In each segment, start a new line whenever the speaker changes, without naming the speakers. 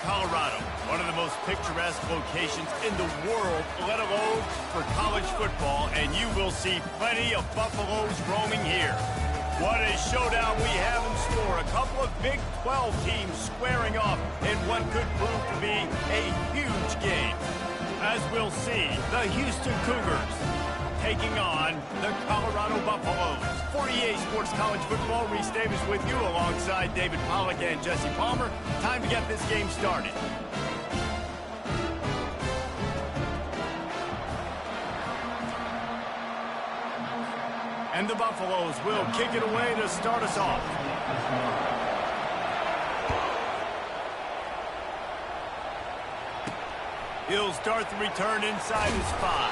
Colorado, one of the most picturesque locations in the world, let alone for college football, and you will see plenty of Buffaloes roaming here. What a showdown we have in store. A couple of Big 12 teams squaring off in what could prove to be a huge game. As we'll see, the Houston Cougars taking on the Colorado Buffaloes. For EA Sports College Football, Reese Davis with you alongside David Pollack and Jesse Palmer. Time to get this game started. And the Buffaloes will kick it away to start us off. He'll start the return inside his 5.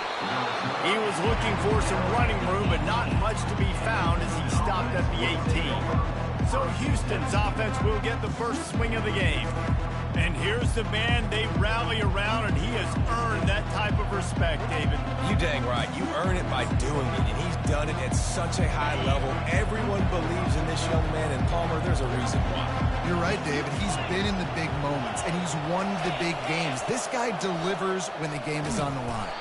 He was looking for some running room, but not much to be found as he stopped at the 18. So Houston's offense will get the first swing of the game. And here's the man they rally around, and he has earned that type of respect, David.
You dang right. You earn it by doing it, and he's done it at such a high level. Everyone believes in this young man, and Palmer, there's a reason why.
You're right, David. He's been in the big moments, and he's won the big games. This guy delivers when the game is on the line.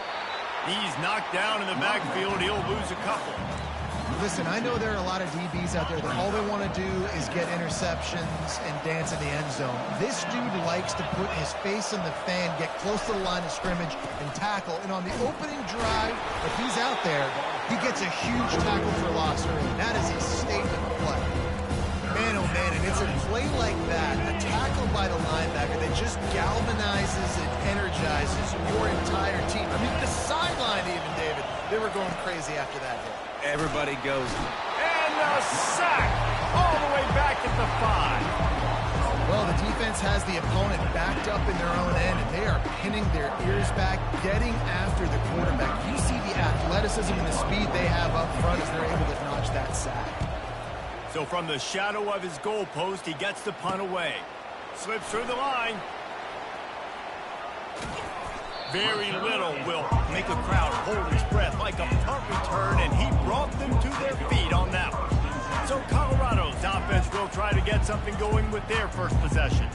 He's knocked down in the backfield. He'll lose a couple.
Listen, I know there are a lot of DBs out there that all they want to do is get interceptions and dance in the end zone. This dude likes to put his face in the fan, get close to the line of scrimmage, and tackle. And on the opening drive, if he's out there, he gets a huge tackle for loss early. That is a statement play. Man, oh man, and it's a play like that, a tackle by the linebacker that just galvanizes and energizes your entire team. I mean, the sideline even, David, they were going crazy after that hit.
Everybody goes.
And a sack all the way back at the 5.
Well, the defense has the opponent backed up in their own end, and they are pinning their ears back, getting after the quarterback. You see the athleticism and the speed they have up front as they're able to notch that sack.
So from the shadow of his goal post, he gets the punt away. Slips through the line. Very little will make a crowd hold its breath like a punt return, and he brought them to their feet on that one. So Colorado's offense will try to get something going with their first possession.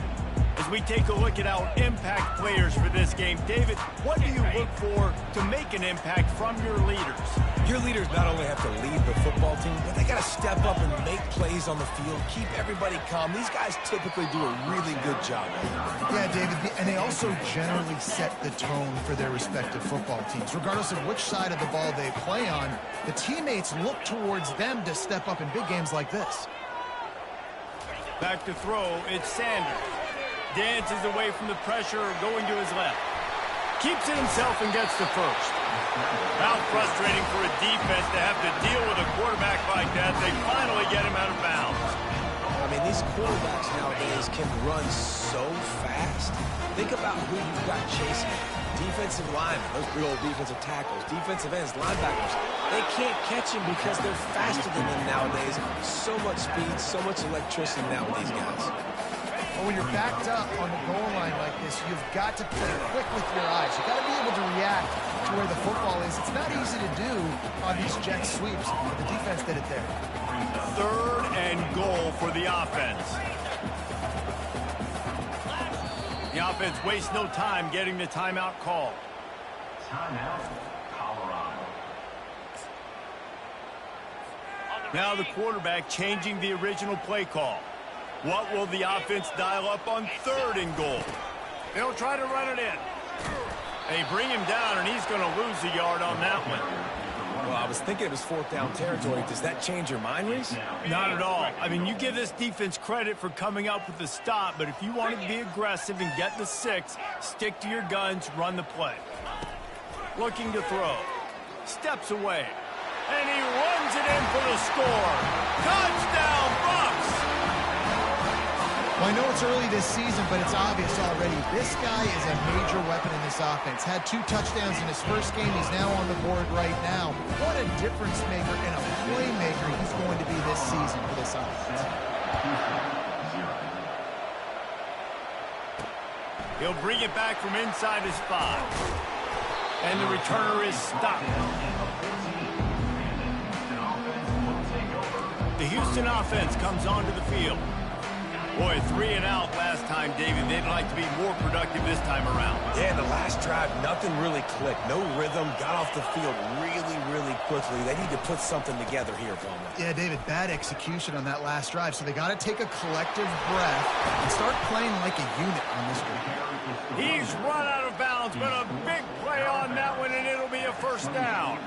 As we take a look at our impact players for this game, David, what do you look for to make an impact from your leaders?
Your leaders not only have to lead the football team, but they got to step up and make plays on the field, keep everybody calm. These guys typically do a really good job.
Yeah, David, and they also generally set the tone for their respective football teams. Regardless of which side of the ball they play on, the teammates look towards them to step up in big games like this.
Back to throw, it's Sanders. Dances away from the pressure, going to his left. Keeps it himself and gets the first. How frustrating for a defense to have to deal with a quarterback like that. They finally get him out of bounds.
I mean, these quarterbacks nowadays can run so fast. Think about who you've got chasing. Defensive linemen, those big old defensive tackles, defensive ends, linebackers. They can't catch him because they're faster than them nowadays. So much speed, so much electricity now with these guys.
But when you're backed up on the goal line like this, you've got to play quick with your eyes. You've got to be able to react to where the football is. It's not easy to do on these jet sweeps. The defense did it there.
3rd and goal for the offense. The offense wastes no time getting the timeout call.
Timeout, Colorado.
Now the quarterback changing the original play call. What will the offense dial up on 3rd and goal? They'll try to run it in. They bring him down, and he's going to lose a yard on that one.
Well, I was thinking it was 4th down territory. Does that change your mind, Reese?
Not at all. I mean, you give this defense credit for coming up with the stop, but if you want to be aggressive and get the 6, stick to your guns, run the play. Looking to throw. Steps away. And he runs it in for the score. Touchdown, Bucks!
Well, I know it's early this season, but it's obvious already. This guy is a major weapon in this offense. Had 2 touchdowns in his first game. He's now on the board right now. What a difference maker and a playmaker he's going to be this season for this offense.
He'll bring it back from inside his 5. And the returner is stopped. The Houston offense comes onto the field. Boy, 3 and out last time, David. They'd like to be more productive this time around.
Yeah, the last drive, nothing really clicked. No rhythm, got off the field really quickly. They need to put something together here, Palmer.
Yeah, David, bad execution on that last drive, so they got to take a collective breath and start playing like a unit on this one.
He's run out of bounds, but a big play on that one, and it'll be a first down.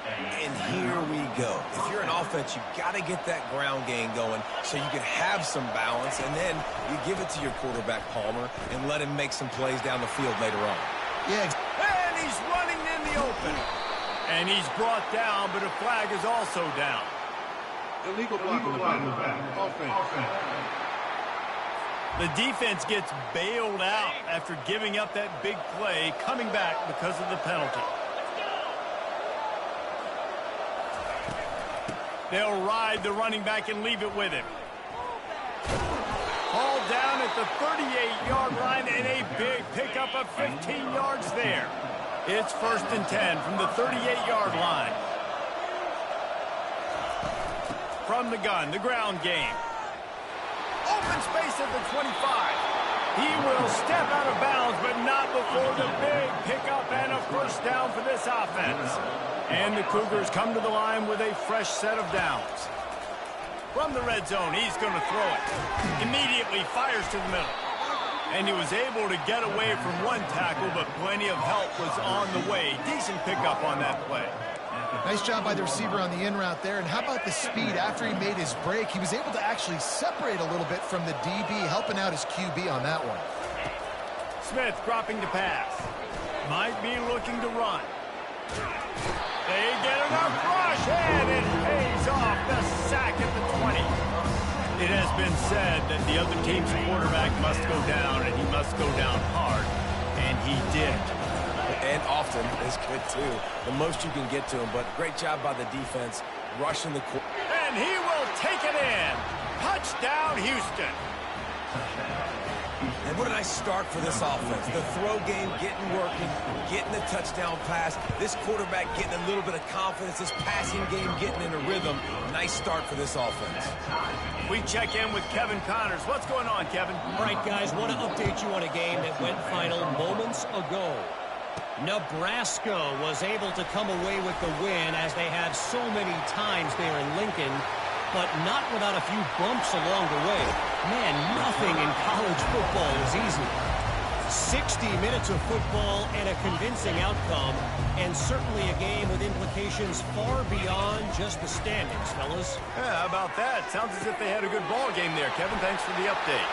And here we go. If you're an offense, you've got to get that ground game going so you can have some balance, and then you give it to your quarterback, Palmer, and let him make some plays down the field later on.
Yeah.
And he's running in the open. And he's brought down, but a flag is also down.
Illegal block in the back. Offense.
The defense gets bailed out after giving up that big play, coming back because of the penalty. They'll ride the running back and leave it with him. Hauled down at the 38-yard line, and a big pickup of 15 yards there. It's 1st and 10 from the 38-yard line. From the gun, the ground game. Open space at the 25. He will step out of bounds, but not before the big pickup and a first down for this offense. And the Cougars come to the line with a fresh set of downs. From the red zone, he's going to throw it. Immediately fires to the middle. And he was able to get away from one tackle, but plenty of help was on the way. Decent pickup on that play.
Nice job by the receiver on the in route there. And how about the speed after he made his break? He was able to actually separate a little bit from the DB, helping out his QB on that one.
Smith dropping to pass. Might be looking to run. They get enough rush, and it pays off. The sack at the 20. It has been said that the other team's quarterback must go down, and he must go down hard, and he did.
And often is good, too. The most you can get to him, but great job by the defense rushing the quarterback.
And he will take it in. Touchdown, Houston.
And what a nice start for this offense. The throw game getting working, getting the touchdown pass. This quarterback getting a little bit of confidence. This passing game getting in a rhythm. Nice start for this offense.
We check in with Kevin Connors. What's going on, Kevin?
All right, guys, want to update you on a game that went final moments ago. Nebraska was able to come away with the win, as they have so many times there in Lincoln, but not without a few bumps along the way. Man, nothing in college football is easy. 60 minutes of football and a convincing outcome, and certainly a game with implications far beyond just the standings, fellas.
Yeah, how about that? Sounds as if they had a good ball game there. Kevin, thanks for the update.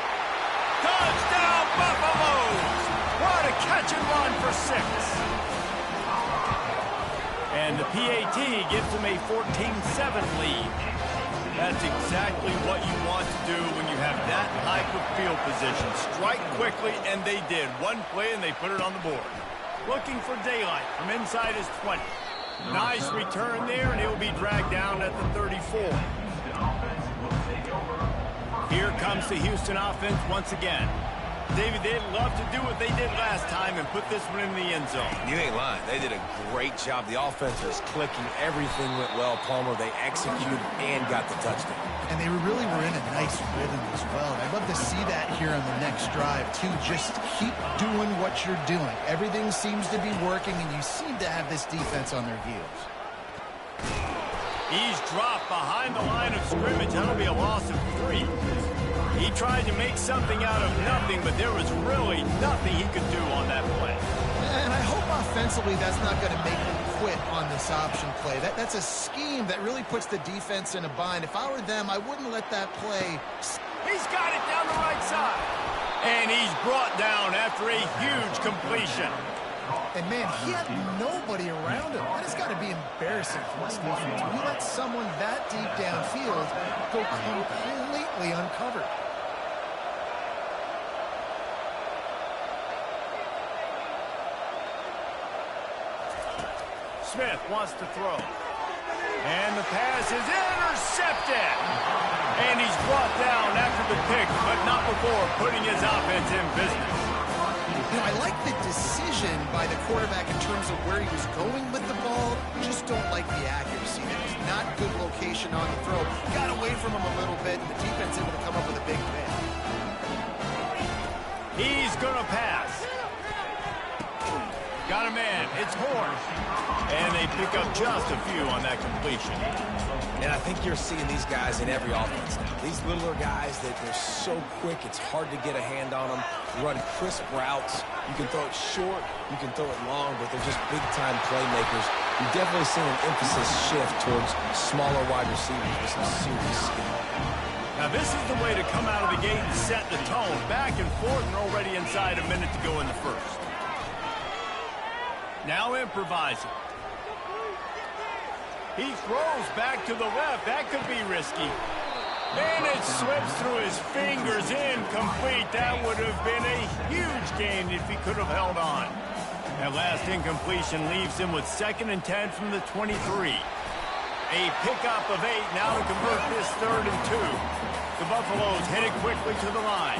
Touchdown, Buffaloes! What a catch and run for 6. And the PAT gives them a 14-7 lead. That's exactly what you want to do when you have that type of field position. Strike quickly, and they did. One play, and they put it on the board. Looking for daylight from inside his 20. Nice return there, and he'll be dragged down at the 34. Here comes the Houston offense once again. David, they'd love to do what they did last time and put this one in the end zone.
You ain't lying. They did a great job. The offense was clicking. Everything went well, Palmer. They executed and got the touchdown.
And they really were in a nice rhythm as well. And I'd love to see that here on the next drive, too. Just keep doing what you're doing. Everything seems to be working, and you seem to have this defense on their heels.
He's dropped behind the line of scrimmage. That'll be a loss of 3. He tried to make something out of nothing, but there was really nothing he could do on that play.
And I hope offensively that's not going to make them quit on this option play. That's a scheme that really puts the defense in a bind. If I were them, I wouldn't let that play.
He's got it down the right side. And he's brought down after a huge completion.
And, man, he had nobody around him. That has got to be embarrassing for this defense. When you let someone that deep downfield go completely uncovered.
Smith wants to throw. And the pass is intercepted. And he's brought down after the pick, but not before putting his offense in business.
You know, I like the decision by the quarterback in terms of where he was going with the ball. Just don't like the accuracy. There was not good location on the throw. Got away from him a little bit, and the defense able to come up with a big pick.
He's going to pass. Got a man. It's Horn. And they pick up just a few on that completion.
And I think you're seeing these guys in every offense now. These littler guys, they're so quick, it's hard to get a hand on them. Run crisp routes. You can throw it short, you can throw it long, but they're just big-time playmakers. You've definitely seen an emphasis shift towards smaller wide receivers with some serious skill.
Now, this is the way to come out of the gate and set the tone. Back and forth and already inside a minute to go in the first. Now improvising. He throws back to the left. That could be risky. And it slips through his fingers. Incomplete. That would have been a huge gain if he could have held on. That last incompletion leaves him with 2nd and 10 from the 23. A pickup of 8 now to convert this 3rd and 2. The Buffaloes headed quickly to the line.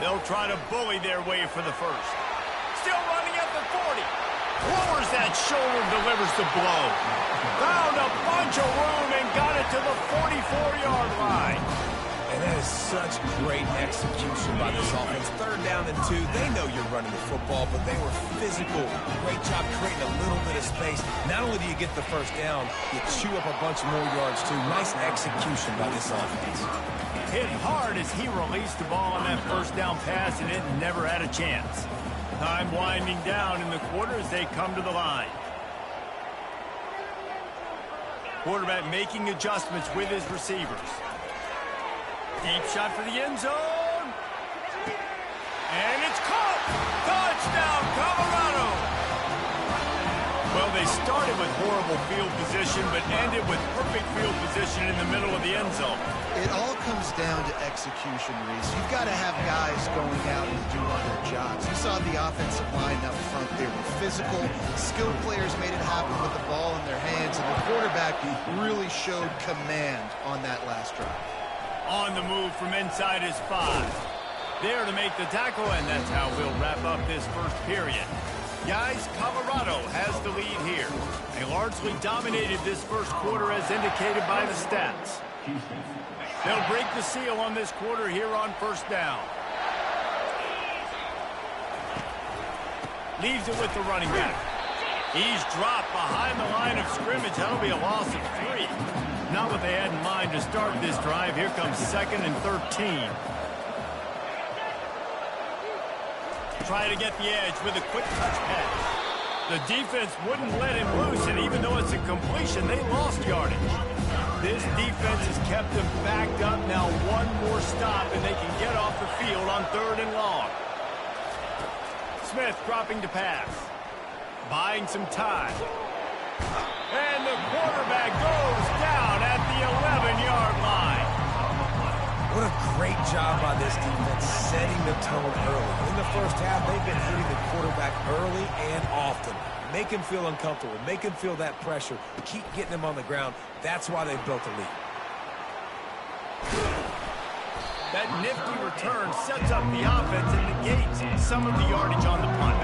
They'll try to bully their way for the first. Still running at the 40. Lowers that shoulder, delivers the blow. Found a bunch of room and got it to the 44-yard line.
And that is such great execution by this offense. 3rd down and 2. They know you're running the football, but they were physical. Great job creating a little bit of space. Not only do you get the first down, you chew up a bunch more yards, too. Nice execution by this offense.
Hit hard as he released the ball on that first down pass, and it never had a chance. Time winding down in the quarter as they come to the line. Quarterback making adjustments with his receivers. Deep shot for the end zone. And it's caught. Touchdown, Colorado. Well, they started with horrible field position, but ended with perfect field position in the middle of the end zone.
It all comes down to execution, Reese. You've got to have guys going out and doing their jobs. You saw the offensive line up front. They were physical. Skilled players made it happen with the ball in their hands, and the quarterback really showed command on that last drive.
On the move from inside his 5. There to make the tackle, and that's how we'll wrap up this first period. Guys, Colorado has the lead here. They largely dominated this first quarter as indicated by the stats. They'll break the seal on this quarter here on 1st down. Leaves it with the running back. He's dropped behind the line of scrimmage. That'll be a loss of 3. Not what they had in mind to start this drive. Here comes 2nd and 13. Try to get the edge with a quick touch pass. The defense wouldn't let him loose, and even though it's a completion, they lost yardage. This defense has kept them backed up. Now one more stop, and they can get off the field on 3rd and long. Smith dropping to pass. Buying some time. And the quarterback goes down at the 11-yard line.
What a great job by this defense setting the tone early. In the first half, they've been hitting the quarterback early and often. Make him feel uncomfortable. Make him feel that pressure. Keep getting him on the ground. That's why they've built a lead.
That nifty return sets up the offense and negates some of the yardage on the punt.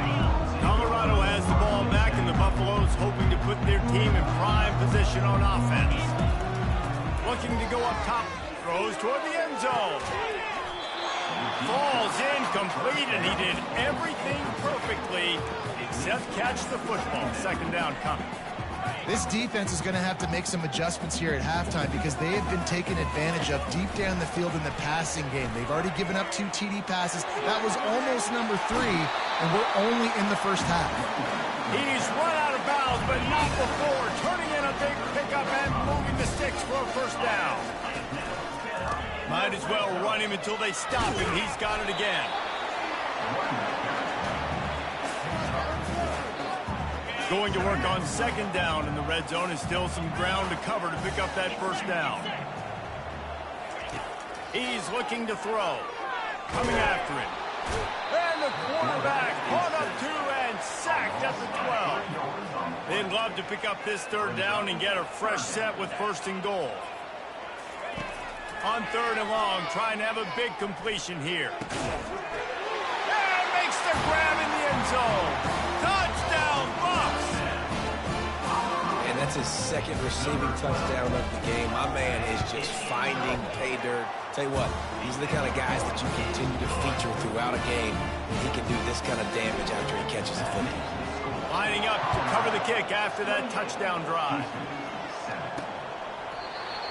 Colorado has the ball back, and the Buffaloes hoping to put their team in prime position on offense. Looking to go up top. Throws toward the end zone. Falls incomplete, and he did everything perfectly except catch the football. 2nd down coming.
This defense is going to have to make some adjustments here at halftime because they have been taken advantage of deep down the field in the passing game. They've already given up 2 TD passes. That was almost number 3, and we're only in the first half.
He's run out of bounds, but not before. Turning in a big pickup and moving the sticks for a 1st down. Might as well run him until they stop him. He's got it again. Going to work on 2nd down in the red zone, and still some ground to cover to pick up that 1st down. He's looking to throw. Coming after it. And the quarterback caught up to and sacked at the 12. They'd love to pick up this 3rd down and get a fresh set with 1st and goal. On 3rd and long, trying to have a big completion here. And makes the grab in the end zone. Touchdown, Bucs!
And that's That's his second receiving touchdown of the game. My man is just finding pay dirt. Tell you what, these are the kind of guys that you continue to feature throughout a game, and he can do this kind of damage after he catches a football.
Lining up to cover the kick after that touchdown drive.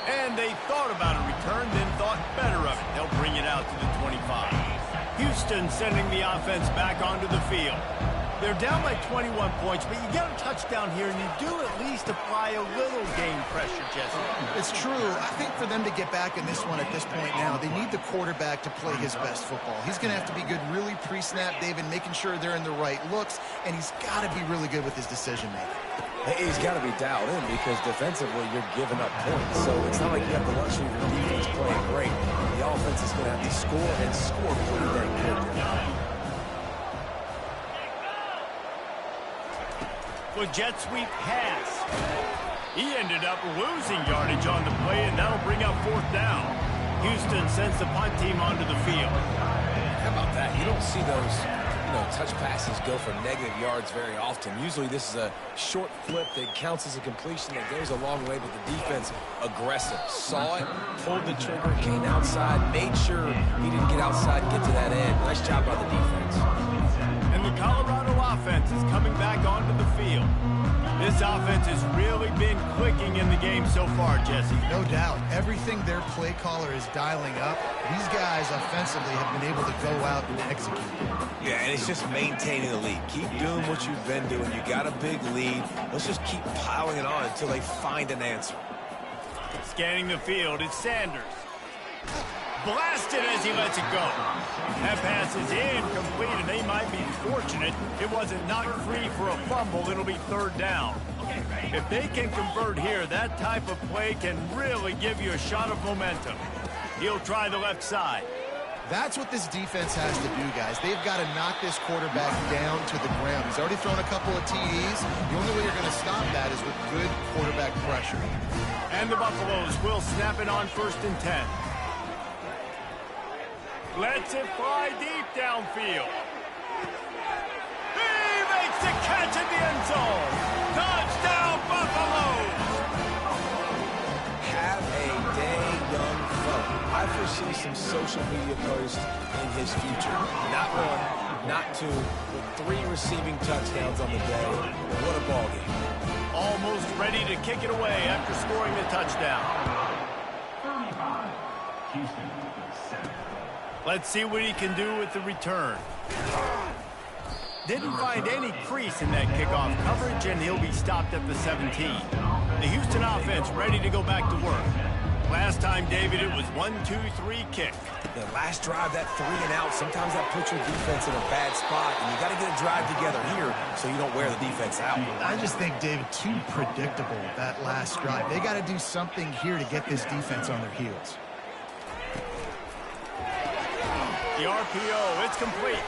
And they thought about a return, then thought better of it. They'll bring it out to the 25. Houston sending the offense back onto the field. They're down by 21 points, but you get a touchdown here, and you do at least apply a little game pressure, Jesse.
It's true. I think for them to get back in this one at this point now, they need the quarterback to play his best football. He's going to have to be good really pre-snap, David, making sure they're in the right looks, and he's got to be really good with his decision-making.
He's got to be dialed in because defensively you're giving up points. So it's not like you have the luxury of your defense playing great. The offense is going to have to score and score pretty dang quickly.
For jet sweep pass. He ended up losing yardage on the play, and that'll bring up 4th down. Houston sends the punt team onto the field.
How about that? You don't see those, touch passes go for negative yards very often. Usually this is a short flip that counts as a completion that goes a long way, but the defense aggressive. Saw it, pulled the trigger, came outside, made sure he didn't get outside and get to that end. Nice job by the defense.
And the Colorado offense is coming back onto the field. This offense has really been clicking in the game so far, Jesse.
No doubt. Everything their play caller is dialing up, these guys offensively have been able to go out and execute.
Yeah, and it's just maintaining the lead. Keep doing what you've been doing. You got a big lead. Let's just keep piling it on until they find an answer.
Scanning the field, it's Sanders. Blasted as he lets it go. That pass is incomplete, and they might be fortunate it wasn't knocked free for a fumble. It'll be 3rd down. If they can convert here, that type of play can really give you a shot of momentum. He'll try the left side.
That's what this defense has to do, guys. They've got to knock this quarterback down to the ground. He's already thrown a couple of TDs. The only way you're going to stop that is with good quarterback pressure.
And the Buffaloes will snap it on 1st and 10. Lets it fly deep downfield. He makes the catch in the end zone. Touchdown, Buffaloes!
Have a day, young fella. I foresee some social media posts in his future. Not 1, not 2, but 3 receiving touchdowns on the day. What a ball game.
Almost ready to kick it away after scoring the touchdown.
35. Houston, 7.
Let's see what he can do with the return. Didn't find any crease in that kickoff coverage, and he'll be stopped at the 17. The Houston offense ready to go back to work. Last time, David, it was 1-2-3 kick.
The last drive, that 3 and out, sometimes that puts your defense in a bad spot, and you got to get a drive together here so you don't wear the defense out.
I just think, David, too predictable, that last drive. They got to do something here to get this defense on their heels.
The RPO, it's complete.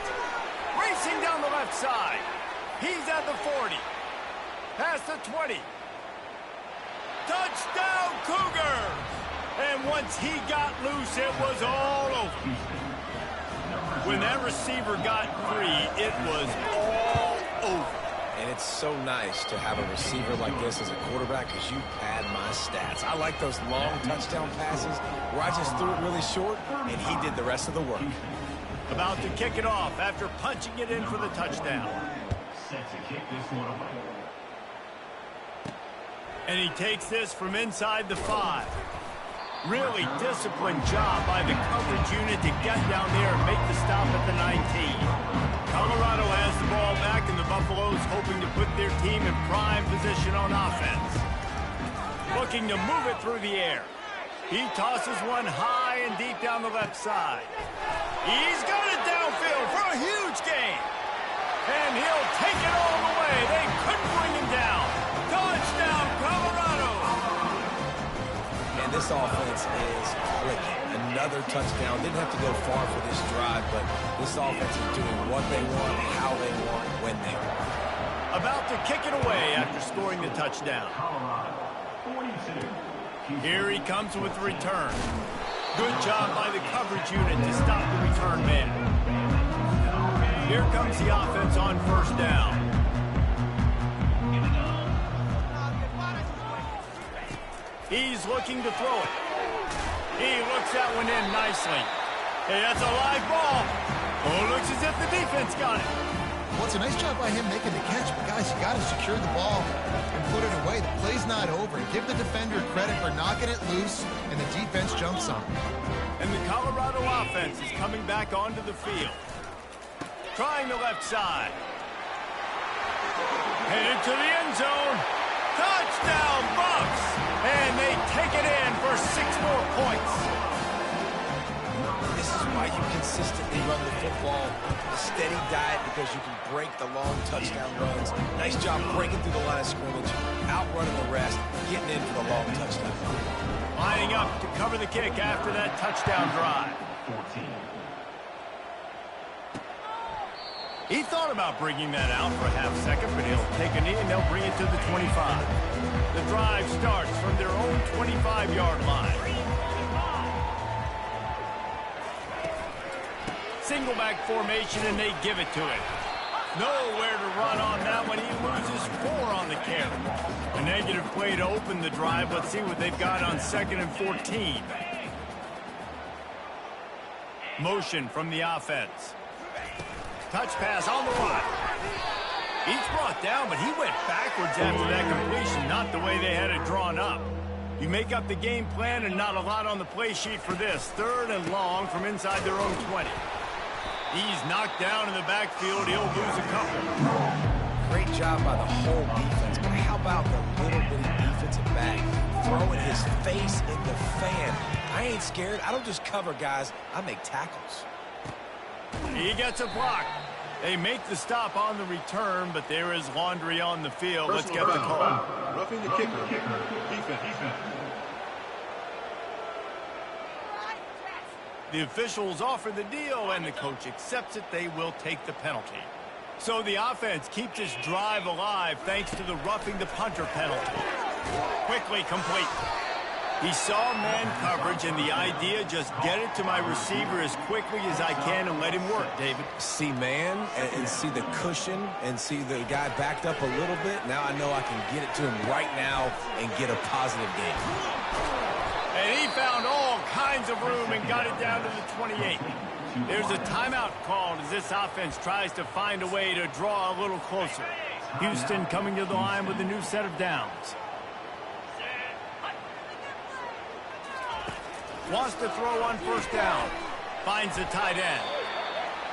Racing down the left side. He's at the 40. Past the 20. Touchdown, Cougars! And once he got loose, it was all over. When that receiver got free, it was all over.
And it's so nice to have a receiver like this as a quarterback because you pad my stats. I like those long touchdown passes where I just threw it really short, and he did the rest of the work.
About to kick it off after punching it in for the touchdown.
Set to kick this one away.
And he takes this from inside the 5. Really disciplined job by the coverage unit to get down there and make the stop at the 19. Colorado has the ball back, and the Buffaloes hoping to put their team in prime position on offense. Looking to move it through the air. He tosses one high and deep down the left side. He's got it downfield for a huge gain. And he'll take it all the way. They couldn't bring him down. Touchdown, Colorado!
And this offense is clicking. Another touchdown. Didn't have to go far for this drive, but this offense is doing what they want, how they want, when they want.
About to kick it away after scoring the touchdown.
Colorado, 42.
Here he comes with the return. Good job by the coverage unit to stop the return man. Here comes the offense on 1st down. He's looking to throw it. He looks that one in nicely. Hey, that's a live ball. Oh, looks as if the defense got it.
Well, it's a nice job by him making the catch, but guys, you got to secure the ball and put it away. The play's not over. Give the defender credit for knocking it loose, and the defense jumps on it.
And the Colorado offense is coming back onto the field. Trying the left side. Headed to the end zone. Touchdown, Bucs! And they take it in for 6 more points.
This is why you consistently run the football. A steady diet because you can break the long touchdown runs. Nice job breaking through the line of scrimmage, outrunning the rest, getting in for the long touchdown.
Lining up to cover the kick after that touchdown drive.
14.
He thought about bringing that out for a half second, but he'll take a knee and they'll bring it to the 25. The drive starts from their own 25-yard line. Single back formation, and they give it to him. Nowhere to run on that one. He loses 4 on the carry. A negative play to open the drive. Let's see what they've got on 2nd and 14. Motion from the offense. Touch pass on the right. He's brought down, but he went backwards after that completion, not the way they had it drawn up. You make up the game plan and not a lot on the play sheet for this. 3rd and long from inside their own 20. He's knocked down in the backfield. He'll lose a couple.
Great job by the whole defense, but how about the little bitty defensive back throwing his face in the fan? I ain't scared. I don't just cover guys. I make tackles.
He gets a block. They make the stop on the return, but there is laundry on the field. Let's get the call.
Roughing the kicker. Defense.
The officials offer the deal, and the coach accepts it. They will take the penalty. So the offense keeps this drive alive thanks to the roughing the punter penalty. Quickly complete. He saw man coverage, and the idea, just get it to my receiver as quickly as I can and let him work, David.
See man and see the cushion and see the guy backed up a little bit. Now I know I can get it to him right now and get a positive gain.
And he found all kinds of room and got it down to the 28. There's a timeout called as this offense tries to find a way to draw a little closer. Houston coming to the line with a new set of downs. Wants to throw on 1st down. Finds the tight end.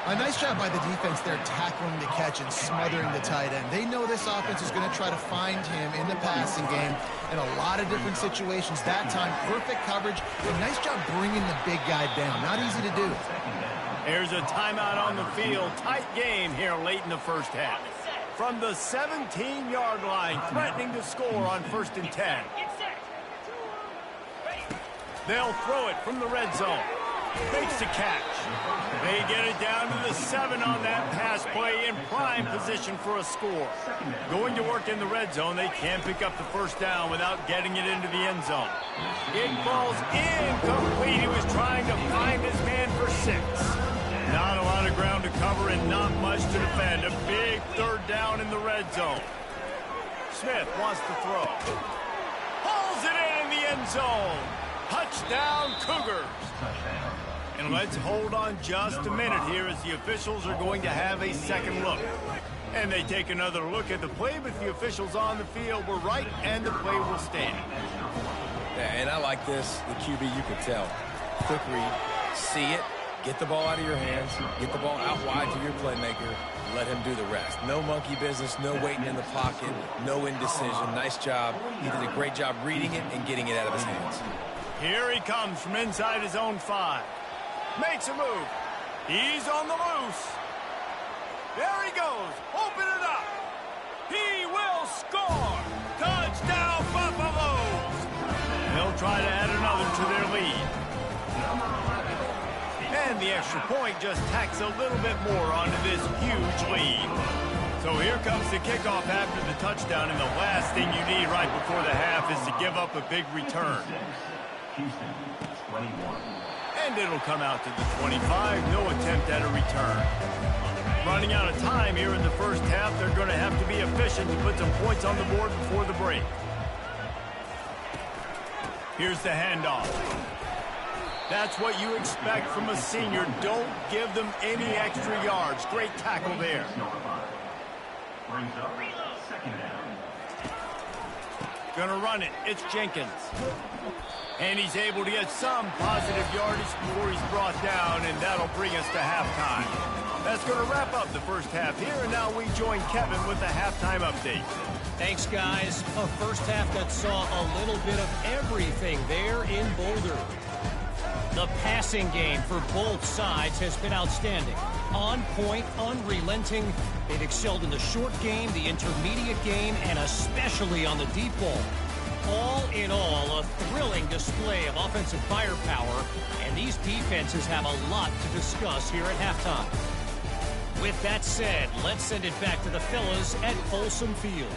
A nice job by the defense there tackling the catch and smothering the tight end. They know this offense is going to try to find him in the passing game in a lot of different situations. That time, perfect coverage. A nice job bringing the big guy down. Not easy to do.
There's a timeout on the field. Tight game here late in the 1st half. From the 17-yard line, threatening to score on 1st and 10. They'll throw it from the red zone. Makes the catch. They get it down to the 7 on that pass play in prime position for a score. Going to work in the red zone, they can't pick up the 1st down without getting it into the end zone. It falls incomplete. He was trying to find his man for 6. Not a lot of ground to cover and not much to defend. A big 3rd down in the red zone. Smith wants to throw. Pulls it in the end zone. Touchdown, Cougars. And let's hold on just a minute here as the officials are going to have a second look. And they take another look at the play, but the officials on the field were right, and the play will stand.
Yeah, and I like this. The QB, you can tell. Quick read. See it. Get the ball out of your hands. Get the ball out wide to your playmaker. Let him do the rest. No monkey business, no waiting in the pocket, no indecision. Nice job. He did a great job reading it and getting it out of his hands.
Here he comes from inside his own 5. Makes a move. He's on the loose. There he goes. Open it up. He will score. Touchdown, Buffaloes. They'll try to add another to their lead. And the extra point just tacks a little bit more onto this huge lead. So here comes the kickoff after the touchdown, and the last thing you need right before the half is to give up a big return.
Houston, 21.
And it'll come out to the 25. No attempt at a return. Running out of time here in the 1st half. They're going to have to be efficient to put some points on the board before the break. Here's the handoff. That's what you expect from a senior. Don't give them any extra yards. Great tackle there.
Brings up second down.
Gonna run it. It's Jenkins. And he's able to get some positive yardage before he's brought down, and that'll bring us to halftime. That's going to wrap up the first half here, and now we join Kevin with the halftime update.
Thanks, guys. A first half that saw a little bit of everything there in Boulder. The passing game for both sides has been outstanding. On point, unrelenting. They've excelled in the short game, the intermediate game, and especially on the deep ball. All in all, a thrilling display of offensive firepower, and these defenses have a lot to discuss here at halftime. With that said, let's send it back to the fellas at Folsom Field.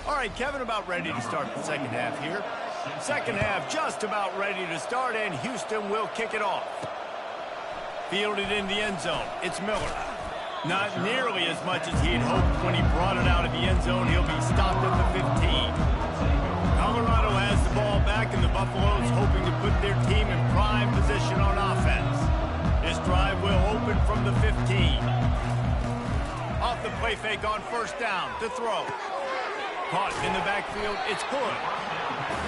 All right, Kevin, about ready to start the second half here. Second half just about ready to start, and Houston will kick it off. Fielded in the end zone, it's Miller. Not nearly as much as he had hoped when he brought it out of the end zone. He'll be stopped at the 15. Colorado has the ball back, and the Buffaloes hoping to put their team in prime position on offense. This drive will open from the 15. Off the play fake on first down to throw. Caught in the backfield, it's good.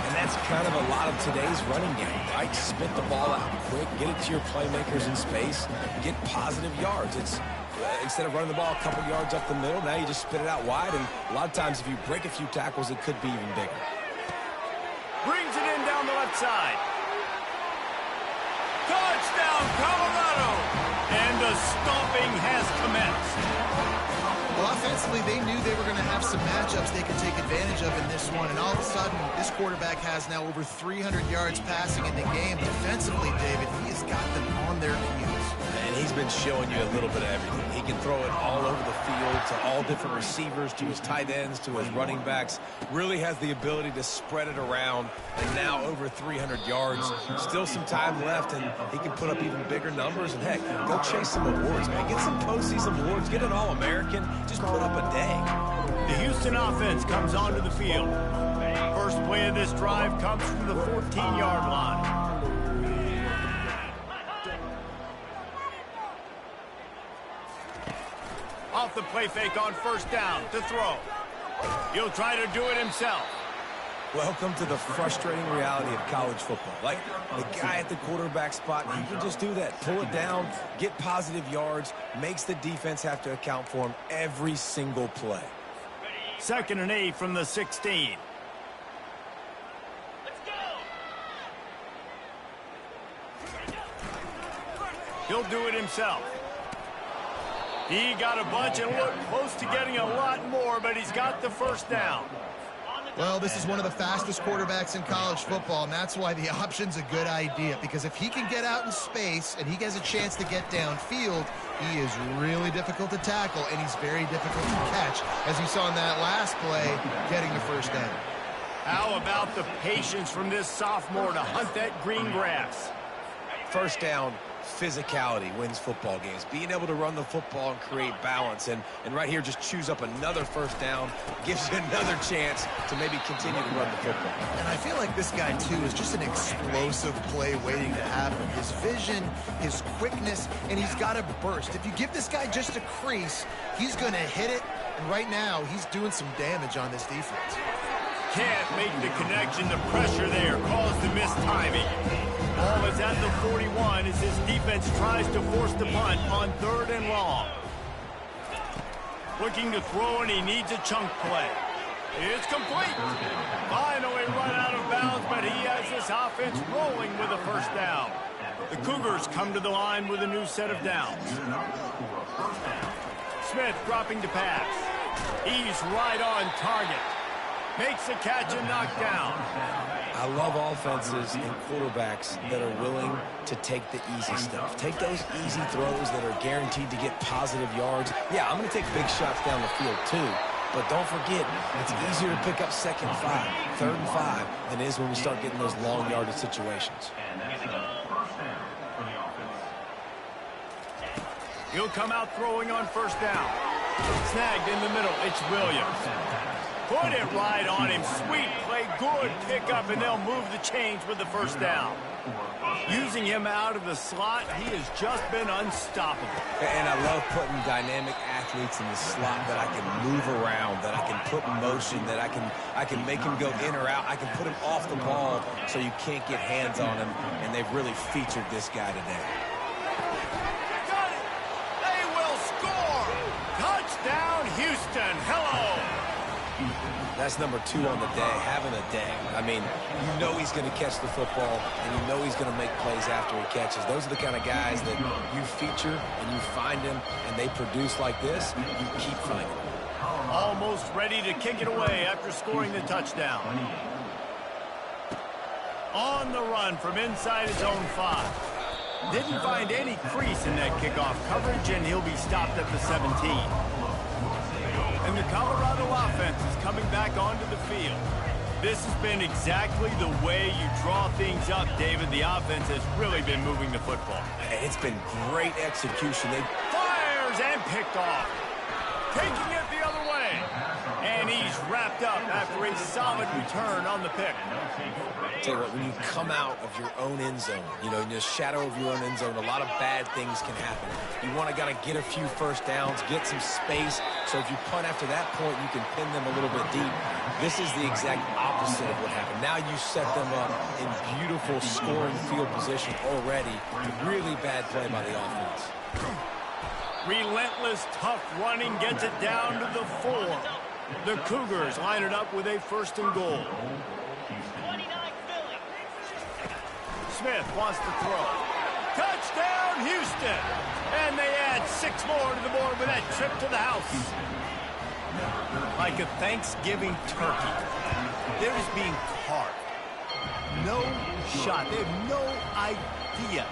And that's kind of a lot of today's running game, right? Spit the ball out quick, get it to your playmakers in space, get positive yards. It's instead of running the ball a couple yards up the middle, now you just spit it out wide, and a lot of times if you break a few tackles, it could be even bigger.
Brings it in down the left side. Touchdown, Colorado! And the stomping has commenced.
Well, offensively, they knew they were going to have some matchups they could take advantage of in this one, and all of a sudden, this quarterback has now over 300 yards passing in the game. Defensively, David, he has got them on their heels.
And he's been showing you a little bit of everything. He can throw it all over the field to all different receivers, to his tight ends, to his running backs. Really has the ability to spread it around, and now over 300 yards. Still some time left, and he can put up even bigger numbers. And, heck, go chase some awards, man. Get some postseason awards. Get an All-American. Just put up a day.
The Houston offense comes onto the field. First play of this drive comes from the 14-yard line. Off the play fake on first down to throw. He'll try to do it himself.
Welcome to the frustrating reality of college football. Like, the guy at the quarterback spot, he can just do that. Pull it down, get positive yards, makes the defense have to account for him every single play.
2nd and 8 from the 16. He'll do it himself. He got a bunch and looked close to getting a lot more, but he's got the first down.
Well, this is one of the fastest quarterbacks in college football, and that's why the option's a good idea, because if he can get out in space and he has a chance to get downfield, he is really difficult to tackle, and he's very difficult to catch, as you saw in that last play, getting the first down.
How about the patience from this sophomore to hunt that green grass?
First down, physicality wins football games. Being able to run the football and create balance, and right here just choose up another first down, gives you another chance to maybe continue to run the football.
And I feel like this guy, too, is just an explosive play waiting to happen. His vision, his quickness, and he's got a burst. If you give this guy just a crease, he's going to hit it, and right now he's doing some damage on this defense.
Can't make the connection. The pressure there caused the missed timing. Ball is at the 41 as his defense tries to force the punt on 3rd and long. Looking to throw, and he needs a chunk play. It's complete. Finally run out of bounds, but he has this offense rolling with a first down. The Cougars come to the line with a new set of downs. Smith dropping to pass. He's right on target. Makes the catch and knocked down.
I love offenses and quarterbacks that are willing to take the easy stuff. Take those easy throws that are guaranteed to get positive yards. Yeah, I'm going to take big shots down the field too, but don't forget, it's easier to pick up 2nd and 5, 3rd and 5 than it is when we start getting those long yardage situations.
He'll come out throwing on first down. Snagged in the middle. It's Williams. Put it right on him. Sweet play. Good pickup, and they'll move the chains with the first down. Using him out of the slot, he has just been unstoppable.
And I love putting dynamic athletes in the slot that I can move around, that I can put in motion, that I can make him go in or out. I can put him off the ball so you can't get hands on him, and they've really featured this guy today.
Got it! They will score! Touchdown, Houston! Hello!
That's number 2 on the day, having a day. I mean, you know he's going to catch the football, and you know he's going to make plays after he catches. Those are the kind of guys that you feature, and you find them, and they produce like this, you keep finding them.
Almost ready to kick it away after scoring the touchdown. On the run from inside his own 5. Didn't find any crease in that kickoff coverage, and he'll be stopped at the 17. And the Colorado offense is coming back onto the field. This has been exactly the way you draw things up, David. The offense has really been moving the football.
It's been great execution. They
Fires and picked off. Taking it the other way. And he's wrapped up after a solid return on the pick.
Tell you what, when you come out of your own end zone, you know, in the shadow of your own end zone, a lot of bad things can happen. You want to get a few first downs, get some space, so if you punt after that point, you can pin them a little bit deep. This is the exact opposite of what happened. Now you set them up in beautiful scoring field position already. Really bad play by the offense.
Relentless, tough running gets it down to the 4. The Cougars line it up with a 1st and goal. Smith wants to throw. Touchdown, Houston! And they add 6 more to the board with that trip to the house. Like a Thanksgiving turkey, they're just being carved. No shot. They have no idea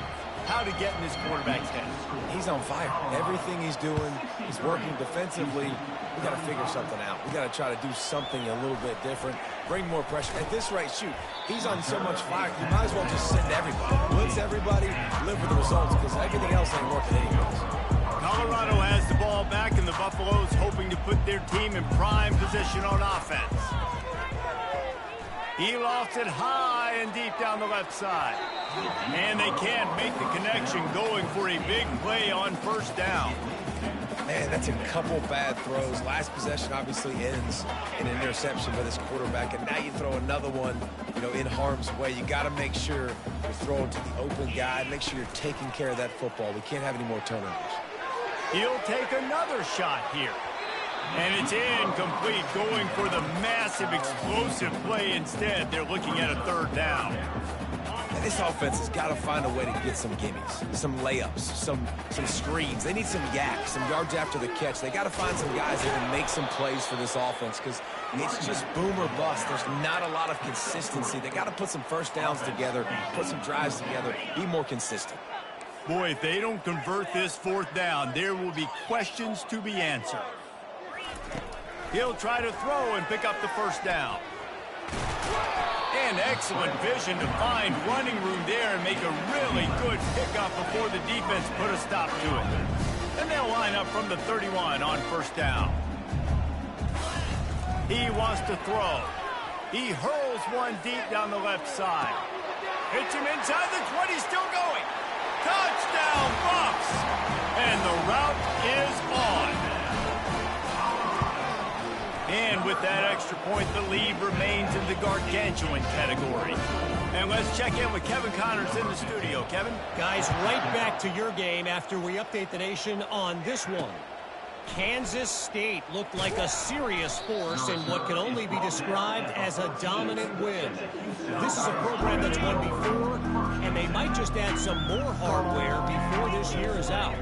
how to get in this quarterback's head.
He's on fire. Everything he's doing, he's working defensively. We got to figure something out. We got to try to do something a little bit different. Bring more pressure. At this rate, shoot, he's on so much fire. You might as well just send everybody. Blitz everybody, live with the results, because everything else ain't working anyways.
Colorado has the ball back, and the Buffaloes hoping to put their team in prime position on offense. He lofts it high and deep down the left side. And they can't make the connection, going for a big play on 1st down.
Man, that's a couple bad throws. Last possession obviously ends in an interception by this quarterback, and now you throw another one, you know, in harm's way. You got to make sure you're throwing to the open guy. Make sure you're taking care of that football. We can't have any more turnovers.
He'll take another shot here. And it's incomplete, going for the massive, explosive play instead. They're looking at a 3rd down.
And this offense has got to find a way to get some gimmies, some layups, some screens. They need some yak, some yards after the catch. They got to find some guys that can make some plays for this offense, because it's just boom or bust. There's not a lot of consistency. They got to put some first downs together, put some drives together, be more consistent.
Boy, if they don't convert this 4th down, there will be questions to be answered. He'll try to throw and pick up the 1st down. And excellent vision to find running room there and make a really good pickup before the defense put a stop to it. And they'll line up from the 31 on 1st down. He wants to throw. He hurls one deep down the left side. Hits him inside the 20, still going. Touchdown, Buffs! And the route is on. And with that extra point, the lead remains in the gargantuan category. And let's check in with Kevin Connors in the studio. Kevin?
Guys, right back to your game after we update the nation on this one. Kansas State looked like a serious force in what can only be described as a dominant win. This is a program that's won before, and they might just add some more hardware before this year is out.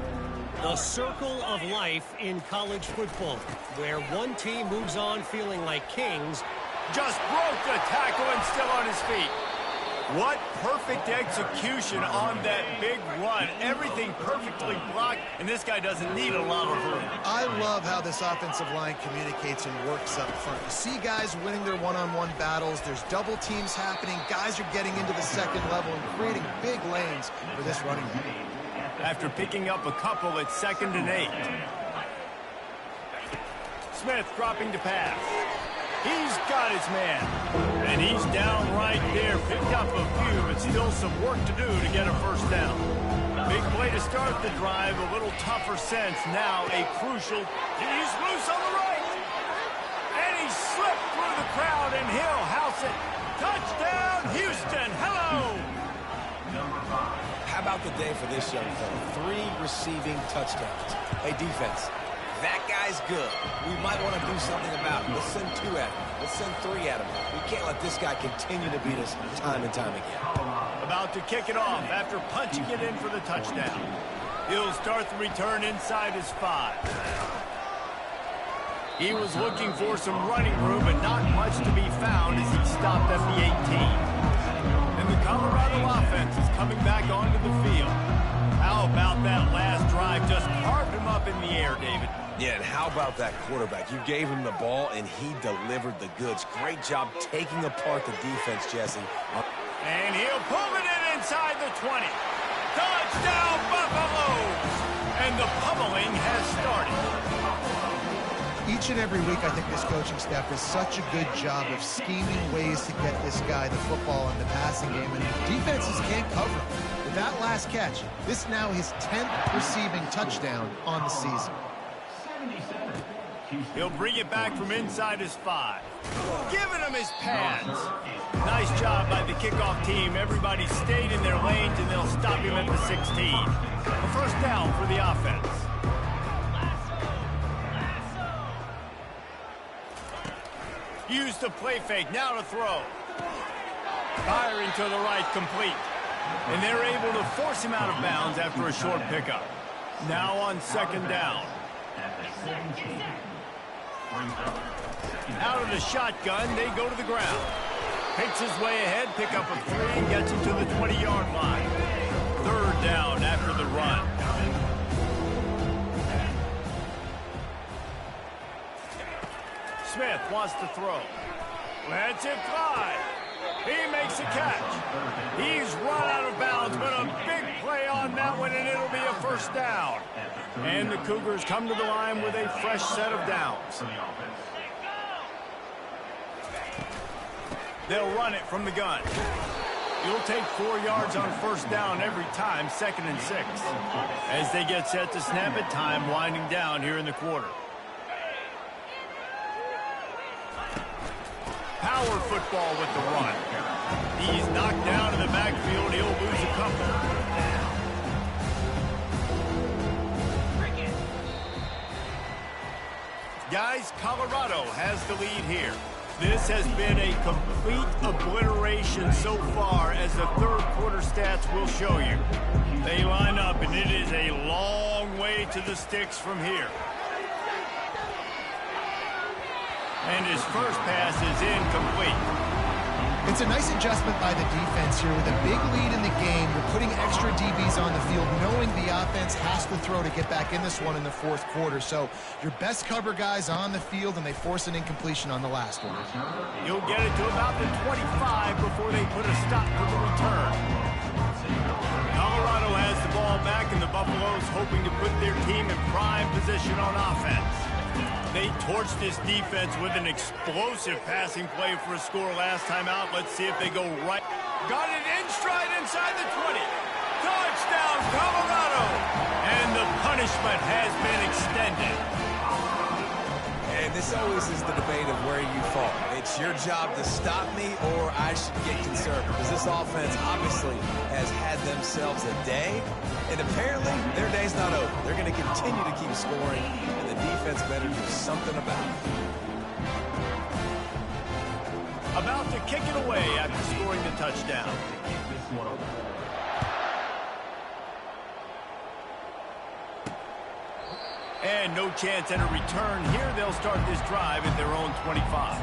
The circle of life in college football, where one team moves on feeling like kings.
Just broke the tackle and still on his feet. What perfect execution on that big run. Everything perfectly blocked, and this guy doesn't need a lot of room.
I love how this offensive line communicates and works up front. You see guys winning their one-on-one battles. There's double teams happening. Guys are getting into the 2nd level and creating big lanes for this running back.
After picking up a couple at 2nd and 8. Smith dropping to pass. He's got his man. And he's down right there. Picked up a few, but still some work to do to get a first down. Big play to start the drive. A little tougher sense. Now a crucial. He's loose on the right. And he slipped through the crowd, and he'll house it. Touchdown, Houston. Hello.
How about the day for this young fella? 3 receiving touchdowns. Hey, defense, that guy's good. We might want to do something about it. Let's send 2 at him. Let's send 3 at him. We can't let this guy continue to beat us time and time again.
About to kick it off after punching it in for the touchdown. He'll start the return inside his 5. He was looking for some running room, but not much to be found as he stopped at the 18. And the Colorado offense is coming back onto the field. How about that last drive? Just carved him up in the air, David.
Yeah, and how about that quarterback? You gave him the ball, and he delivered the goods. Great job taking apart the defense, Jesse.
And he'll pull it in inside the 20. Touchdown, Buffaloes! And the pummeling has started.
Each and every week, I think this coaching staff does such a good job of scheming ways to get this guy the football in the passing game, and defenses can't cover him. With that last catch, this now his 10th receiving touchdown on the season.
He'll bring it back from inside his 5. Giving him his pads. Nice job by the kickoff team. Everybody stayed in their lanes, and they'll stop him at the 16. A first down for the offense. Used the play fake, now to throw. Firing to the right, complete. And they're able to force him out of bounds after a short pickup. Now on second down. Out of the shotgun, they go to the ground. Picks his way ahead, pick up a 3, and gets him to the 20-yard line. Third down after the run. Smith wants to throw. Lets it fly. He makes a catch. He's run out of bounds, but a big play on that one, and it'll be a first down. And the Cougars come to the line with a fresh set of downs. They'll run it from the gun. He'll take 4 yards on first down every time, 2nd and 6. As they get set to snap it, time winding down here in the quarter. Power football with the run. He's knocked down in the backfield. He'll lose a couple. Guys, Colorado has the lead here. This has been a complete obliteration so far, as the third quarter stats will show you. They line up, and it is a long way to the sticks from here. And his first pass is incomplete.
It's a nice adjustment by the defense here. With a big lead in the game, you're putting extra DBs on the field, knowing the offense has to throw to get back in this one in the fourth quarter. So your best cover guys on the field, and they force an incompletion on the last one.
You'll get it to about the 25 before they put a stop for the return. Colorado has the ball back, and the Buffaloes hoping to put their team in prime position on offense. They torched this defense with an explosive passing play for a score last time out. Let's see if they go right. Got it in stride inside the 20. Touchdown, Colorado! And the punishment has been extended.
And this always is the debate of where you fall. It's your job to stop me, or I should get conservative. Because this offense obviously has had themselves a day, and apparently their day's not over. They're going to continue to keep scoring, and the defense better do something about it.
About to kick it away after scoring the touchdown. And no chance at a return here. They'll start this drive at their own 25.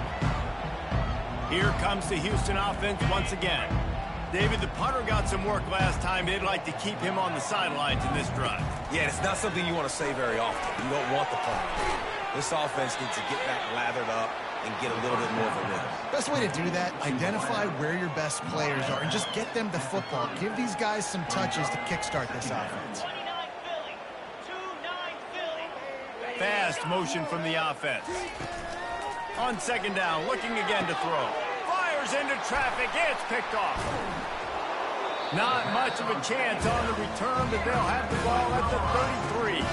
Here comes the Houston offense once again. David, the punter got some work last time. They'd like to keep him on the sidelines in this drive.
Yeah, it's not something you want to say very often. You don't want the punter. This offense needs to get back lathered up and get a little bit more of a rhythm.
Best way to do that, identify where your best players are and just get them the football. Give these guys some touches to kickstart this offense.
Fast motion from the offense. On second down, looking again to throw. Fires into traffic. It's picked off. Not much of a chance on the return, but they'll have the ball at the 33.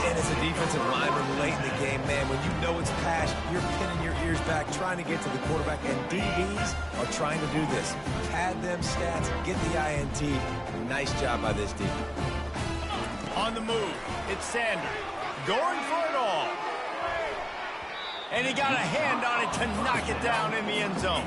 And as a defensive lineman late in the game, man, when you know it's pass, you're pinning your ears back, trying to get to the quarterback, and DBs are trying to do this. Pad them stats, get the INT. Nice job by this D.
On the move, it's Sanders. Going for it all. And he got a hand on it to knock it down in the end zone.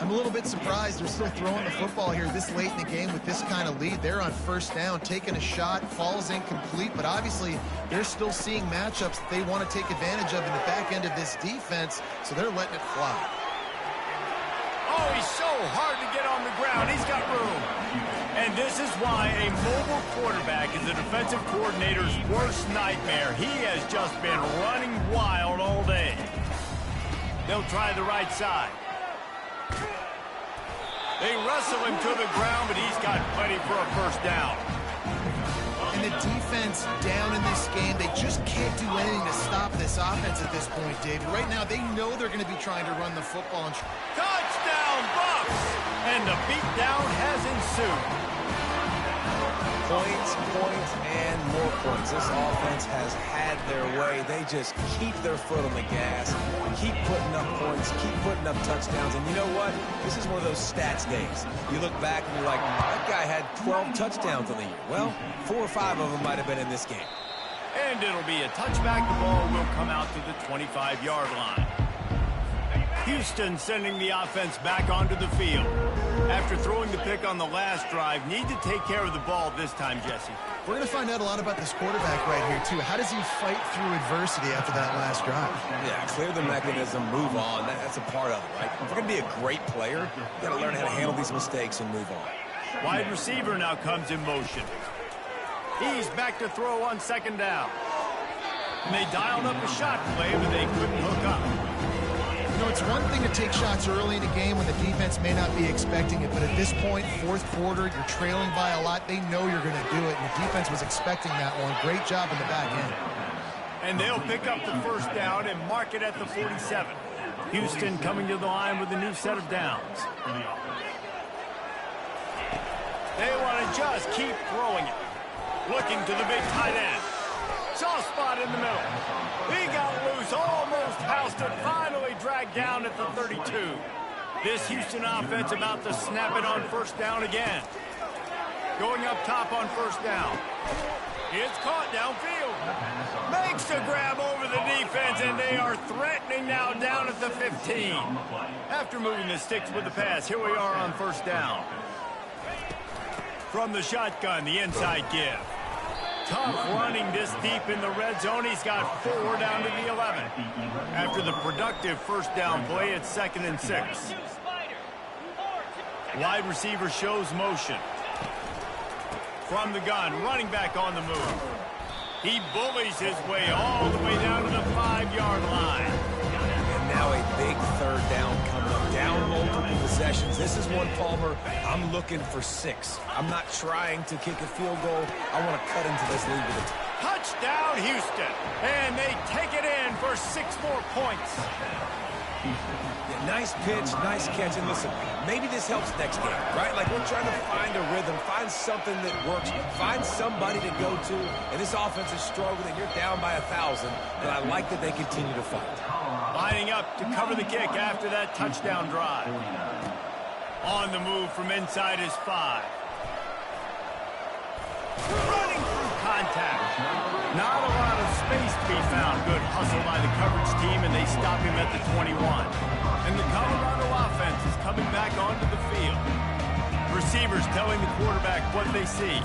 I'm a little bit surprised they're still throwing the football here this late in the game with this kind of lead. They're on first down, taking a shot, falls incomplete, but obviously they're still seeing matchups that they want to take advantage of in the back end of this defense, so they're letting it fly.
Oh, he's so hard to get on the ground. He's got room. And this is why a mobile quarterback is the defensive coordinator's worst nightmare. He has just been running wild all day. They'll try the right side. They wrestle him to the ground, but he's got plenty for a first down.
And the defense down in this game, they just can't do anything to stop this offense at this point, David. Right now, they know they're going to be trying to run the football. And
Touchdown, Bucks! And the beatdown has ensued.
Points, and more points. This offense has had their way. They just keep their foot on the gas, keep putting up points, keep putting up touchdowns. And you know what? This is one of those stats days. You look back and you're like, that guy had 12 touchdowns on the year. Well, 4 or 5 of them might have been in this game.
And it'll be a touchback. The ball will come out to the 25-yard line. Houston sending the offense back onto the field. After throwing the pick on the last drive, need to take care of the ball this time, Jesse.
we're going to find out a lot about this quarterback right here, too. How does he fight through adversity after that last drive?
Yeah, clear the mechanism, move on. That's a part of it, right? If you're going to be a great player, you got to learn how to handle these mistakes and move on.
Wide receiver now comes in motion. He's back to throw on second down. And they dialed up a shot play, but they couldn't hook up.
You know, it's one thing to take shots early in the game when the defense may not be expecting it, but at this point, fourth quarter, you're trailing by a lot. They know you're going to do it, and the defense was expecting that one. Great job in the back end.
And they'll pick up the first down and mark it at the 47. Houston coming to the line with a new set of downs. They want to just keep throwing it. Looking to the big tight end. Soft spot in the middle. He got loose, almost housed it, finally dragged down at the 32. This Houston offense about to snap it on first down again. Going up top on first down. It's caught downfield. Makes a grab over the defense, and they are threatening now down at the 15. After moving the sticks with the pass, here we are on first down. From the shotgun, the inside give. Tough running this deep in the red zone. He's got 4 down to the 11. After the productive first down play, it's 2nd and 6. Wide receiver shows motion. From the gun, running back on the move. He bullies his way all the way down to the 5-yard line.
And now a big third down coming up. Down multiple possessions. This is one, Palmer, I'm looking for 6. I'm not trying to kick a field goal. I want to cut into this lead with a
touchdown, Houston. And they take it in for 6 more points.
Yeah, nice pitch, nice catch. And listen, maybe this helps next game, right? Like we're trying to find a rhythm, find something that works, find somebody to go to. And this offense is struggling. You're down by 1,000, but I like that they continue to fight.
Lining up to cover the kick after that touchdown drive. On the move from inside his 5. Running through contact. Not a lot of space to be found. Good hustle by the coverage team, and they stop him at the 21. And the Colorado offense is coming back onto the field. Receivers telling the quarterback what they see.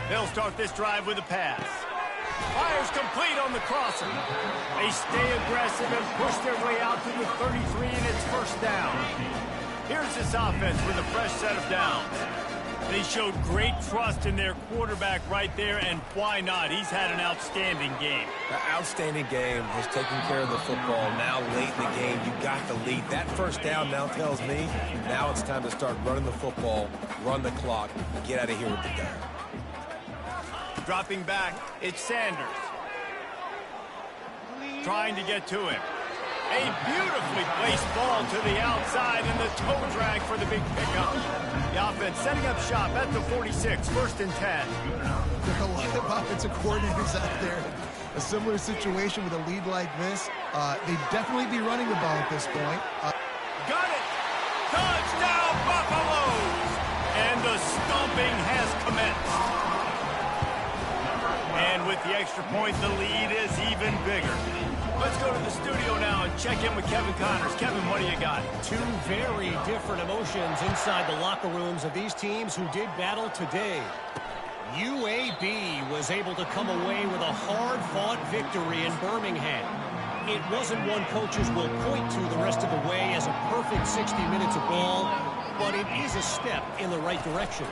They'll start this drive with a pass. Fires complete on the crosser. They stay aggressive and push their way out to the 33, and it's first down. Here's this offense with a fresh set of downs. They showed great trust in their quarterback right there, and why not? He's had an outstanding game.
An outstanding game, has taken care of the football. Now late in the game, you got the lead. That first down now tells me now it's time to start running the football, run the clock, get out of here with the dime.
Dropping back, it's Sanders. trying to get to him. A beautifully placed ball to the outside and the toe drag for the big pickup. The offense setting up shop at the 46, 1st and 10.
There are a lot of offensive coordinators out there. A similar situation with a lead like this. They'd definitely be running the ball at this point.
Got it! Touchdown, Buffaloes! And the stomping has commenced. And with the extra point, the lead is even bigger. Let's go to the studio now and check in with Kevin Connors. Kevin, what do you got?
Two very different emotions inside the locker rooms of these teams who did battle today. UAB was able to come away with a hard-fought victory in Birmingham. It wasn't one coaches will point to the rest of the way as a perfect 60 minutes of ball, but it is a step in the right direction.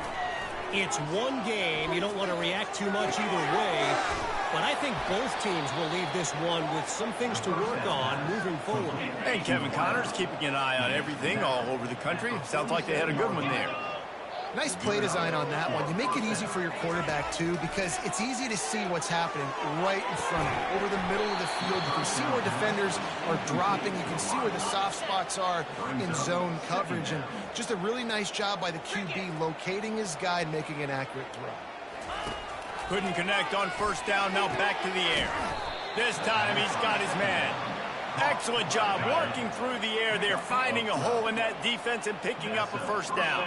It's one game. You don't want to react too much either way, but I think both teams will leave this one with some things to work on moving forward.
And Kevin Connors keeping an eye on everything all over the country. Sounds like they had a good one there.
Nice play design on that one. You make it easy for your quarterback, too, because it's easy to see what's happening right in front of you, over the middle of the field. You can see where defenders are dropping. You can see where the soft spots are in zone coverage. And just a really nice job by the QB locating his guy and making an accurate throw.
Couldn't connect on 1st down, now back to the air. This time he's got his man. Excellent job working through the air there, finding a hole in that defense and picking up a 1st down.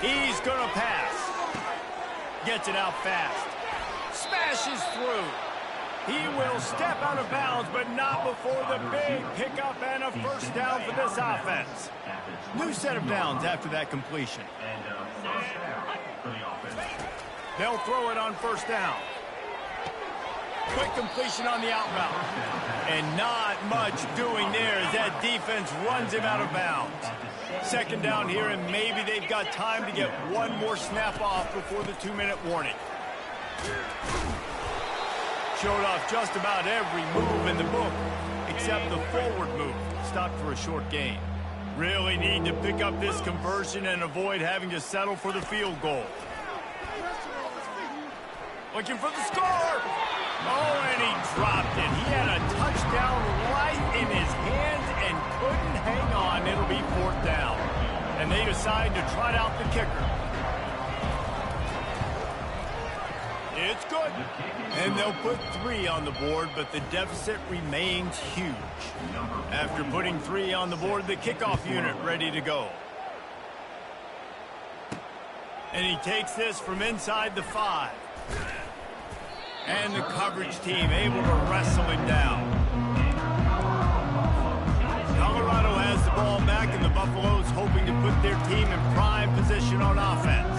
He's going to pass. Gets it out fast. Smashes through. He will step out of bounds, but not before the big pickup and a 1st down for this offense. New set of downs after that completion. They'll throw it on 1st down. Quick completion on the out route. And not much doing there as that defense runs him out of bounds. 2nd down here, and maybe they've got time to get one more snap off before the 2-minute warning. Showed off just about every move in the book, except the forward move. Stopped for a short gain. Really need to pick up this conversion and avoid having to settle for the field goal. Looking for the score! Oh, and he dropped it. He had a touchdown right in his hands and couldn't hang on. It'll be 4th down. And they decide to trot out the kicker. It's good. And they'll put 3 on the board, but the deficit remains huge. After putting 3 on the board, the kickoff unit ready to go. And he takes this from inside the 5. And the coverage team able to wrestle him down. Colorado has the ball back, and the Buffaloes hoping to put their team in prime position on offense.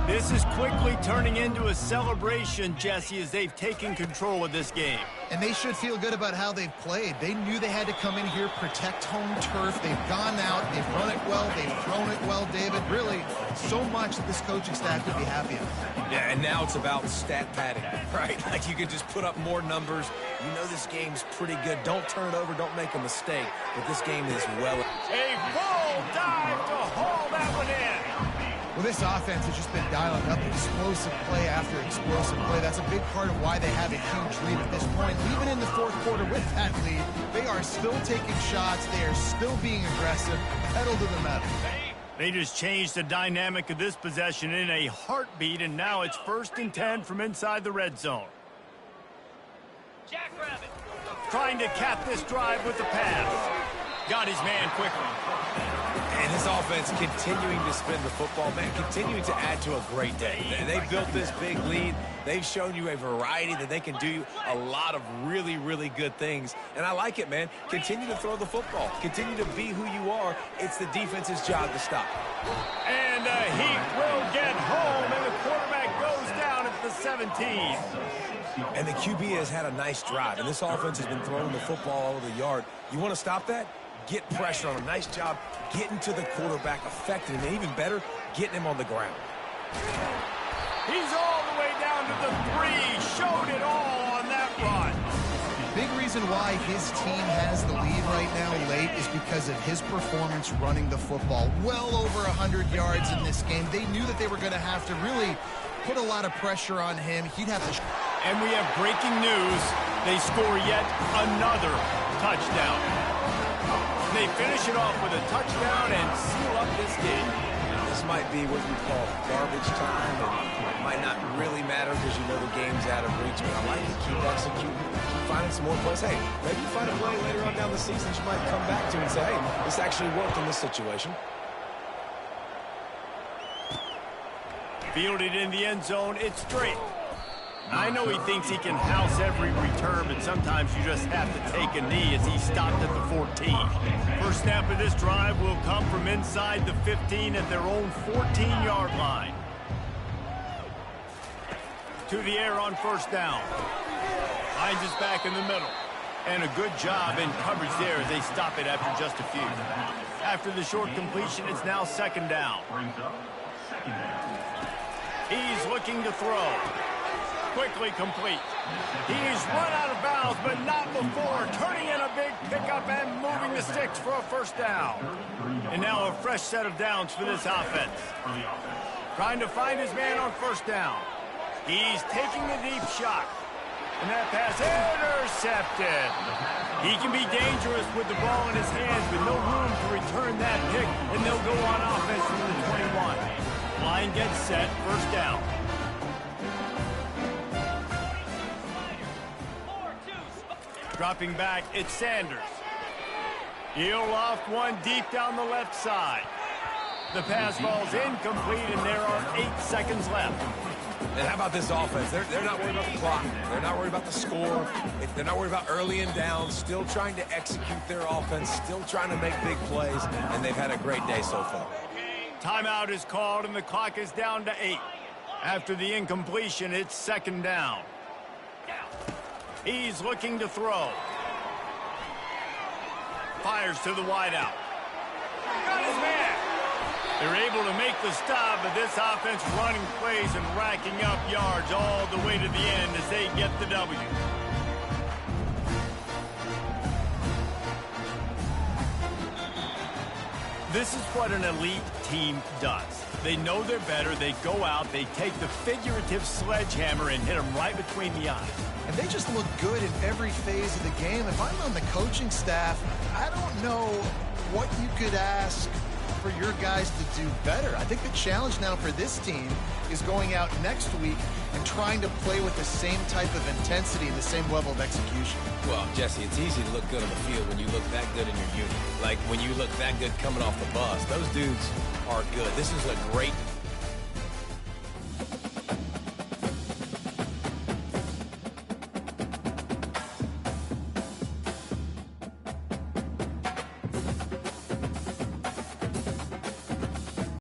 This is quickly turning into a celebration, Jesse, as they've taken control of this game.
And they should feel good about how they've played. They knew they had to come in here, protect home turf. They've gone out, they've run it well, they've thrown it well, David. Really, so much that this coaching staff could be happy about.
Yeah, and now it's about stat padding, right? Like you can just put up more numbers. You know this game's pretty good. Don't turn it over, don't make a mistake. But this game is well.
A full dive to haul that one in.
Well, this offense has just been dialing up explosive play after explosive play. That's a big part of why they have a huge lead at this point. Even in the 4th quarter with that lead, they are still taking shots. They are still being aggressive, pedal to the metal.
They just changed the dynamic of this possession in a heartbeat, and now it's 1st and 10 from inside the red zone. Jackrabbit. Trying to cap this drive with the pass. Got his man quickly.
And this offense continuing to spin the football, man, continuing to add to a great day. They built this big lead. They've shown you a variety that they can do a lot of really, really good things. And I like it, man. Continue to throw the football. Continue to be who you are. It's the defense's job to stop.
And he will get home, and the quarterback goes down at the 17.
And the QB has had a nice drive, and this offense has been throwing the football all over the yard. You want to stop that? Get pressure on him. Nice job getting to the quarterback, affecting him, and even better, getting him on the ground.
He's all the way down to the 3. Showed it all on that run.
Big reason why his team has the lead right now late is because of his performance running the football. Well over 100 yards in this game. They knew that they were going to have to really put a lot of pressure on him. He'd have to...
And we have breaking news. They score yet another touchdown. They finish it off with a touchdown and seal up this game.
This might be what you call garbage time, and it might not really matter because you know the game's out of reach, but I like to keep executing, keep finding some more plays. Hey, maybe you find a play later on down the season that you might come back to and say, hey, this actually worked in this situation.
Fielded in the end zone, it's Drake. I know he thinks he can house every return, but sometimes you just have to take a knee as he stopped at the 14. First snap of this drive will come from inside the 15 at their own 14-yard line. To the air on first down. Finds his back in the middle. And a good job in coverage there as they stop it after just a few. After the short completion, it's now second down. He's looking to throw. Quickly complete. He's run out of bounds, but not before. Turning in a big pickup and moving the sticks for a first down. And now a fresh set of downs for this offense. Trying to find his man on first down. He's taking the deep shot. And that pass intercepted. He can be dangerous with the ball in his hands with no room to return that pick, and they'll go on offense from the 21. Line gets set, first down. Dropping back, it's Sanders. He'll loft one deep down the left side. The pass ball's incomplete, and there are 8 seconds left.
And how about this offense? They're not worried about the clock. They're not worried about the score. They're not worried about early and down. Still trying to execute their offense. Still trying to make big plays. And they've had a great day so far.
Timeout is called, and the clock is down to 8. After the incompletion, it's second down. He's looking to throw. Fires to the wideout. Got his man. They're able to make the stop, but this offense running plays and racking up yards all the way to the end as they get the W. This is what an elite team does. They know they're better. They go out. They take the figurative sledgehammer and hit them right between the eyes.
And they just look good in every phase of the game. If I'm on the coaching staff, I don't know what you could ask for your guys to do better. I think the challenge now for this team is going out next week and trying to play with the same type of intensity and the same level of execution.
Well, Jesse, it's easy to look good on the field when you look that good in your unit. Like when you look that good coming off the bus. Those dudes are good. This is a great